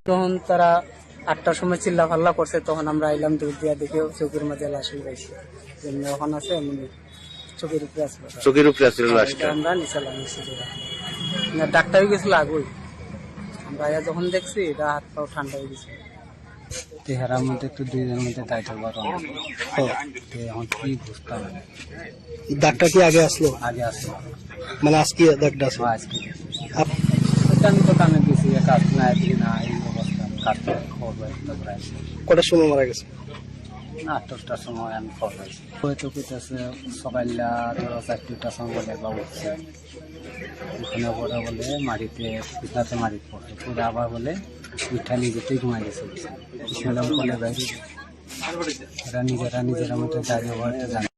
তখন তারা 8টার সময় চিল্লা ফাল্লা করছে, তখন আমরা আইলাম, দূর দিয়া দেখে চোখের মাঝে লাশ উঠাইছি। ওখানে আছে এমনি চোখের উপরে আসলো, চোখের উপরে আসছিল লাশটা। আমরা নিচালাম ডাক্তার গেছিল আগুই। আমরা যখন দেখছি এটা হাত পাও ঠান্ডা হয়ে গেছে। তেহারার মধ্যে একটু দুইজনের মধ্যে দায়িত্ব এখন কি বুঝতাম। ডাক্তার কি আগে আসলো? আগে আসলো, মানে আজকে ডাক্তার আসলো? আজকে আমি তো কামে গেছি, কাজ না একদিন না, এই অবস্থা কাজ খবর পাইছি। কটার সময় মারা গেছে? 8টার সময় আমি খবর পাইছি। হয়তো কইতেছে সকাইলা ধরো 4টার সময় বলে বা উঠছে, ওখানে পরে বলে মাটিতে পিছনাতে মাটিতে পড়ছে, পরে আবার বলে উঠা নিজেতেই ঘুমাই গেছে। বলে বাইরে এরা নিজেরা মধ্যে দাঁড়িয়ে জানে।